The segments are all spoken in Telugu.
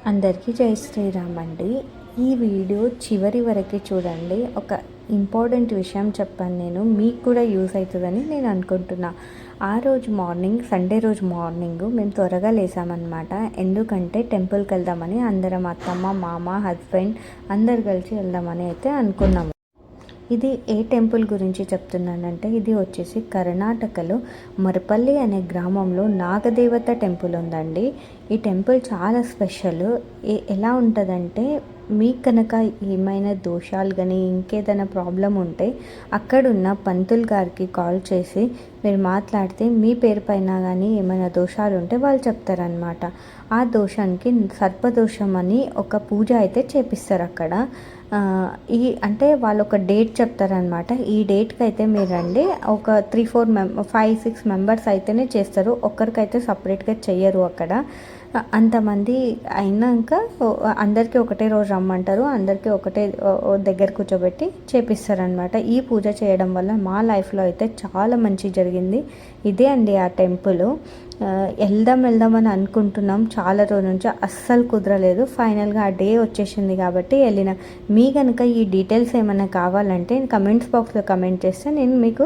అందరికీ జై శ్రీరామ్ అండి. ఈ వీడియో చివరి వరకు చూడండి. ఒక ఇంపార్టెంట్ విషయం చెప్పాను నేను, మీకు కూడా యూస్ అవుతుందని నేను అనుకుంటున్నా. ఆ రోజు మార్నింగ్, సండే రోజు మార్నింగ్ మేము త్వరగా లేసామన్నమాట. ఎందుకంటే టెంపుల్కి వెళ్దామని అందరం, అత్తమ్మ, మామ, హస్బెండ్ అందరు కలిసి వెళ్దామని అయితే అనుకున్నాము. ఇది ఏ టెంపుల్ గురించి చెప్తున్నానంటే, ఇది వచ్చేసి కర్ణాటకలో మరపల్లి అనే గ్రామంలో నాగదేవత టెంపుల్ ఉందండి. ఈ టెంపుల్ చాలా స్పెషల్. ఎలా ఉంటుందంటే, మీకు కనుక ఏమైనా దోషాలు కానీ ఇంకేదైనా ప్రాబ్లం ఉంటే అక్కడున్న పంతులు గారికి కాల్ చేసి మీరు మాట్లాడితే మీ పేరు పైన కానీ ఏమైనా దోషాలు ఉంటే వాళ్ళు చెప్తారనమాట. ఆ దోషానికి సర్పదోషం అని ఒక పూజ అయితే చేపిస్తారు అక్కడ. అంటే వాళ్ళు ఒక డేట్ చెప్తారనమాట. ఈ డేట్కి అయితే మీరు రండి, ఒక 5-6 మెంబర్స్ అయితేనే చేస్తారు, ఒక్కరికైతే సపరేట్గా చెయ్యరు అక్కడ. అంతమంది అయినాక అందరికీ ఒకటే రోజు రమ్మంటారు, అందరికీ ఒకటే దగ్గర కూర్చోబెట్టి చేపిస్తారనమాట. ఈ పూజ చేయడం వల్ల మా లైఫ్లో అయితే చాలా మంచి జరిగింది. ఇదే అండి ఆ టెంపుల్. వెళ్దామని అనుకుంటున్నాం చాలా రోజుల నుంచి, అస్సలు కుదరలేదు. ఫైనల్గా ఆ డే వచ్చేసింది కాబట్టి వెళ్ళిన. మీ కనుక ఈ డీటెయిల్స్ ఏమైనా కావాలంటే కమెంట్స్ బాక్స్లో కమెంట్ చేస్తే నేను మీకు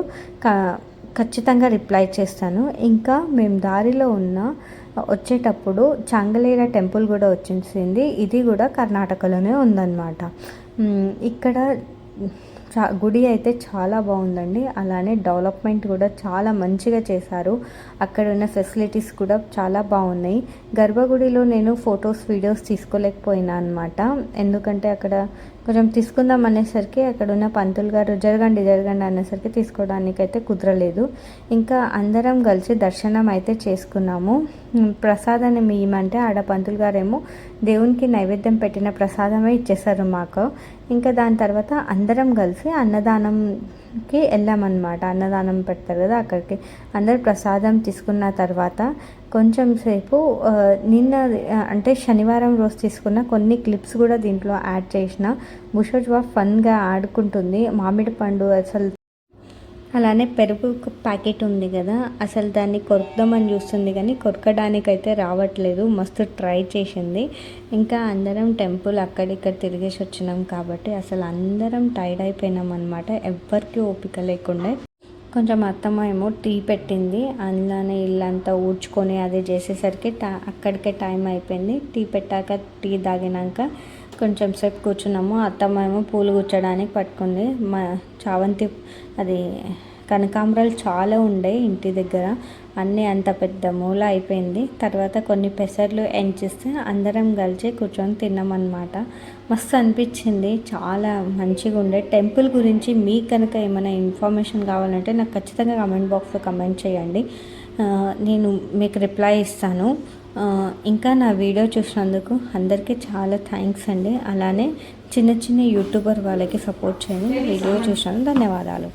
ఖచ్చితంగా రిప్లై చేస్తాను. ఇంకా మేము దారిలో వచ్చేటప్పుడు చాంగలేర టెంపుల్ కూడా వచ్చేసింది. ఇది కూడా కర్ణాటకలోనే ఉందన్నమాట. ఇక్కడ గుడి అయితే చాలా బాగుందండి. అలానే డెవలప్మెంట్ కూడా చాలా మంచిగా చేశారు. అక్కడ ఉన్న ఫెసిలిటీస్ కూడా చాలా బాగున్నాయి. గర్భగుడిలో నేను ఫొటోస్, వీడియోస్ తీసుకోలేకపోయినా అనమాట. ఎందుకంటే అక్కడ కొంచెం తీసుకుందాం అనేసరికి అక్కడ ఉన్న పంతులు గారు జరగండి అనేసరికి తీసుకోవడానికి అయితే కుదరలేదు. ఇంకా అందరం కలిసి దర్శనం అయితే చేసుకున్నాము. ప్రసాదాన్ని ఇవ్వమంటే ఆడ పంతులు గారేమో దేవునికి నైవేద్యం పెట్టిన ప్రసాదమే ఇచ్చేసారు మాకు. ఇంకా దాని తర్వాత అందరం కలిసి అన్నదానంకి వెళ్ళామన్నమాట. అన్నదానం పెడతారు కదా, అక్కడికి అందరు ప్రసాదం తీసుకున్న తర్వాత కొంచెం సేపు నిన్న అంటే శనివారం రోజు తీసుకున్న కొన్ని క్లిప్స్ కూడా దీంట్లో యాడ్ చేసిన. బుషోజ్వా ఫన్గా ఆడుకుంటుంది, మామిడి పండు అసలు, అలానే పెరుగు ప్యాకెట్ ఉంది కదా, అసలు దాన్ని కొరుకుదామని చూస్తుంది కానీ కొరకడానికైతే రావట్లేదు. మస్తు ట్రై చేసింది. ఇంకా అందరం టెంపుల్ అక్కడిక్కడ తిరిగేసి వచ్చినాం కాబట్టి అసలు అందరం టైర్డ్ అయిపోయినాం అనమాట. ఎవ్వరికి ఓపిక లేకుండా. కొంచెం అత్తమ్మ ఏమో టీ పెట్టింది, అందులోనే ఇల్లంతా ఊడ్చుకొని అది చేసేసరికి అక్కడికే టైం అయిపోయింది. టీ పెట్టాక టీ తాగినాక కొంచెం సేపు కూర్చున్నాము. అత్తమ్మ ఏమో పూలు గుచ్చడానికి పట్టుకుంది. మా చామంతి అది కనకాంబరాలు చాలా ఉండే ఇంటి దగ్గర, అన్నీ అంత పెద్ద మూల అయిపోయింది. తర్వాత కొన్ని పెసర్లు ఎంచిస్తే అందరం కలిసి కూర్చొని తిన్నామన్నమాట. మస్తు అనిపించింది, చాలా మంచిగా ఉండే. టెంపుల్ గురించి మీకు కనుక ఏమైనా ఇన్ఫర్మేషన్ కావాలంటే నాకు ఖచ్చితంగా కమెంట్ బాక్స్లో కమెంట్ చేయండి, నేను మీకు రిప్లై ఇస్తాను. ఇంకా నా వీడియో చూసినందుకు అందరికీ చాలా థ్యాంక్స్ అండి. అలానే చిన్న యూట్యూబర్ వాళ్ళకి సపోర్ట్ చేయండి. వీడియో చూసినందుకు ధన్యవాదాలు.